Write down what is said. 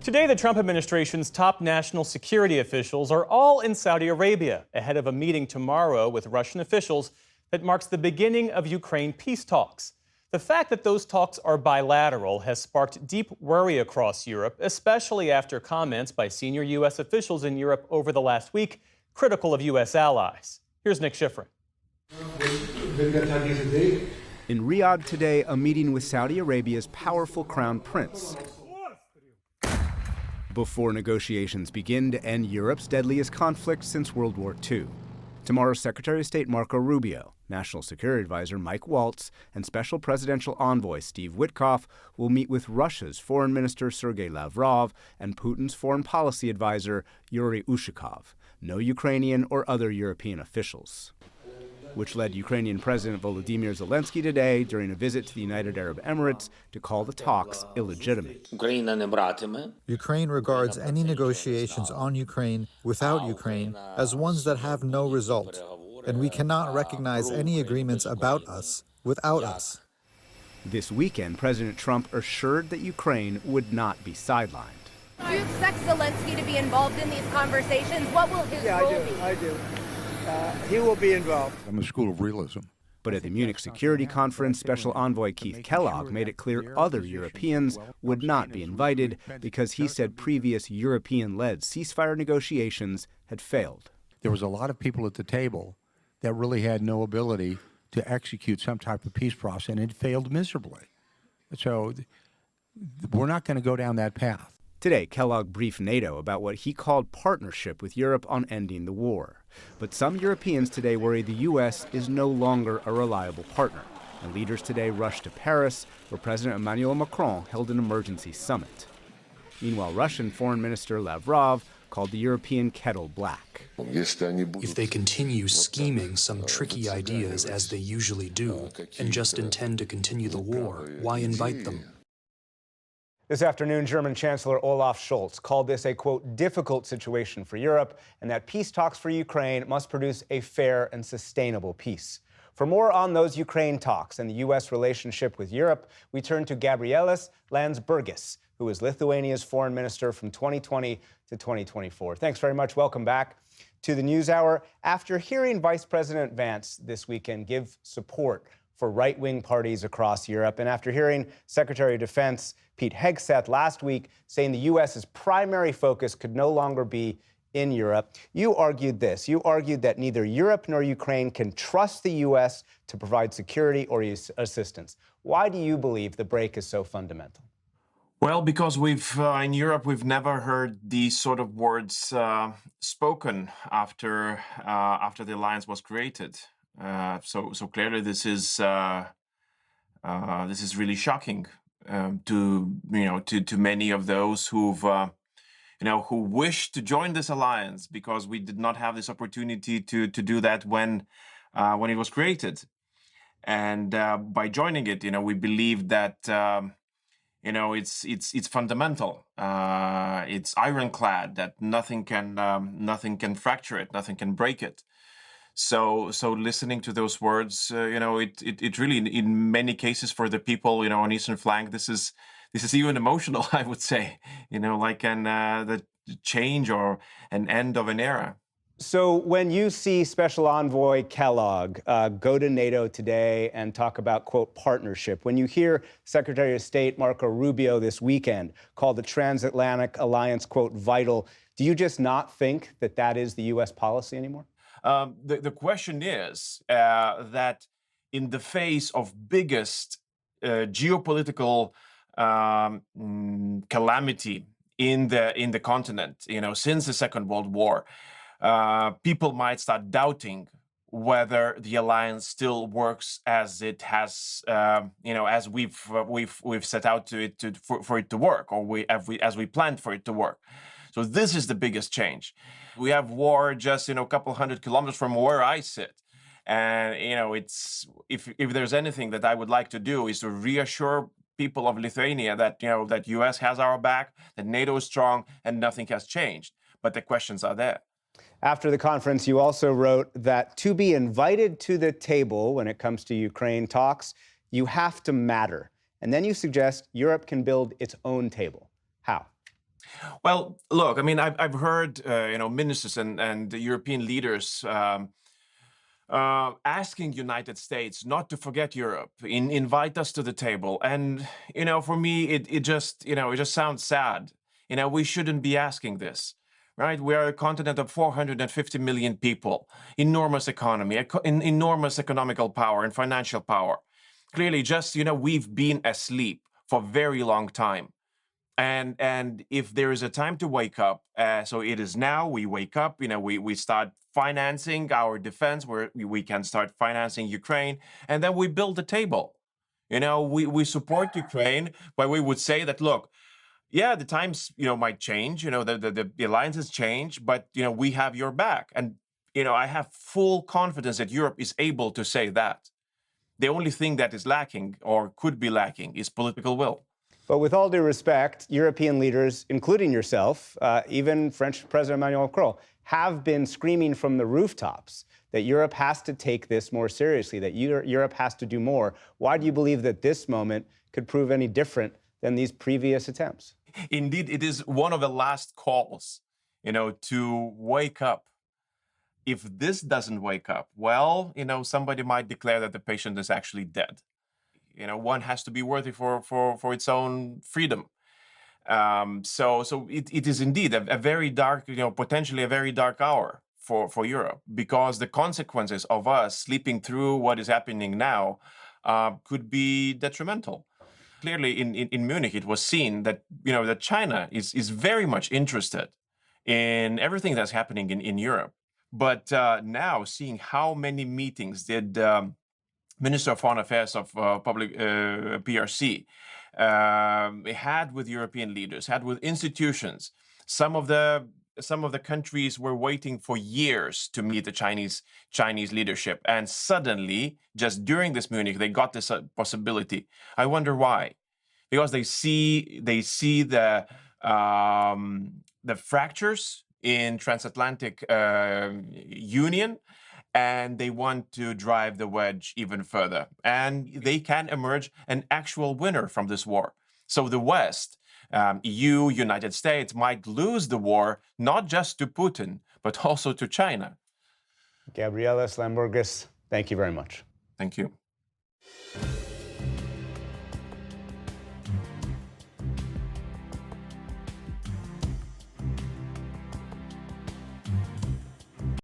Today, the Trump administration's top national security officials are all in Saudi Arabia ahead of a meeting tomorrow with Russian officials that marks the beginning of Ukraine peace talks. The fact that those talks are bilateral has sparked deep worry across Europe, especially after comments by senior U.S. officials in Europe over the last week critical of U.S. allies. Here's Nick Schifrin. In Riyadh today, a meeting with Saudi Arabia's powerful crown prince before negotiations begin to end Europe's deadliest conflict since World War II. Tomorrow, Secretary of State Marco Rubio, National Security Advisor Mike Waltz, and Special Presidential Envoy Steve Witkoff will meet with Russia's Foreign Minister Sergei Lavrov and Putin's Foreign Policy Advisor Yuri Ushakov, no Ukrainian or other European officials, which led Ukrainian President Volodymyr Zelensky today during a visit to the United Arab Emirates to call the talks illegitimate. Ukraine regards any negotiations on Ukraine without Ukraine as ones that have no result, and we cannot recognize any agreements about us without us. This weekend, President Trump assured that Ukraine would not be sidelined. Do you expect Zelensky to be involved in these conversations? What will his role be? I do. He will be involved. I'm a school of realism. But at the Munich Security Conference, Special Envoy Keith Kellogg made it clear other Europeans would not be invited because he said previous European-led ceasefire negotiations had failed. There was a lot of people at the table that really had no ability to execute some type of peace process, and it failed miserably. So we're not going to go down that path. Today, Kellogg briefed NATO about what he called partnership with Europe on ending the war. But some Europeans today worry the U.S. is no longer a reliable partner. And leaders today rushed to Paris, where President Emmanuel Macron held an emergency summit. Meanwhile, Russian Foreign Minister Lavrov called the European kettle black. If they continue scheming some tricky ideas as they usually do, and just intend to continue the war, why invite them? This afternoon, German Chancellor Olaf Scholz called this a, quote, difficult situation for Europe, and that peace talks for Ukraine must produce a fair and sustainable peace. For more on those Ukraine talks and the U.S. relationship with Europe, we turn to Gabrielis Landsbergis, who was Lithuania's foreign minister from 2020 to 2024. Thanks very much. Welcome back to the NewsHour. After hearing Vice President Vance this weekend give support for right-wing parties across Europe, and after hearing Secretary of Defense Pete Hegseth last week saying the U.S.'s primary focus could no longer be in Europe, you argued this. You argued that neither Europe nor Ukraine can trust the U.S. to provide security or assistance. Why do you believe the break is so fundamental? Well, because in Europe, we've never heard these sort of words spoken after the alliance was created. So clearly, this is really shocking to many of those who wish to join this alliance, because we did not have this opportunity to do that when it was created, and by joining it, we believe that it's fundamental, it's ironclad, that nothing can fracture it, nothing can break it. So listening to those words, it really, in many cases, for the people, on Eastern flank, this is even emotional, I would say, like the change or an end of an era. So when you see Special Envoy Kellogg go to NATO today and talk about, quote, partnership, when you hear Secretary of State Marco Rubio this weekend call the transatlantic alliance, quote, vital, do you just not think that that is the U.S. policy anymore? The question is that in the face of biggest geopolitical calamity in the continent, since the Second World War, people might start doubting whether the alliance still works as it has, as we've set out for it to work, or as we planned for it to work. So this is the biggest change. We have war just, a couple hundred kilometers from where I sit. And, it's if there's anything that I would like to do is to reassure people of Lithuania that, that U.S. has our back, that NATO is strong, and nothing has changed. But the questions are there. After the conference, you also wrote that to be invited to the table when it comes to Ukraine talks, you have to matter. And then you suggest Europe can build its own table. How? Well, look, I mean, I've heard, ministers and the European leaders asking United States not to forget Europe, invite us to the table. And, for me, it just, it just sounds sad. We shouldn't be asking this, right? We are a continent of 450 million people, enormous economy, enormous economical power and financial power. Clearly, just, we've been asleep for a very long time. And if there is a time to wake up, so it is now. We wake up. We start financing our defense, where we can start financing Ukraine, and then we build the table. We support Ukraine, but we would say that, look, yeah, the times might change. The alliances change, but we have your back, and I have full confidence that Europe is able to say that. The only thing that is lacking, or could be lacking, is political will. But with all due respect, European leaders, including yourself, even French President Emmanuel Macron, have been screaming from the rooftops that Europe has to take this more seriously, that Europe has to do more. Why do you believe that this moment could prove any different than these previous attempts? Indeed, it is one of the last calls, to wake up. If this doesn't wake up, well, somebody might declare that the patient is actually dead. One has to be worthy for its own freedom. So it is indeed a very dark, potentially a very dark hour for Europe, because the consequences of us sleeping through what is happening now could be detrimental. Clearly, in Munich, it was seen that that China is very much interested in everything that's happening in Europe. But now, seeing how many meetings did Minister of Foreign Affairs of Public PRC had with European leaders, had with institutions. Some of the countries were waiting for years to meet the Chinese leadership, and suddenly, just during this Munich, they got this possibility. I wonder why? Because they see the fractures in transatlantic union, and they want to drive the wedge even further. And they can emerge an actual winner from this war. So the West, EU, United States, might lose the war, not just to Putin, but also to China. Gabrielas Lamburgis, thank you very much. Thank you.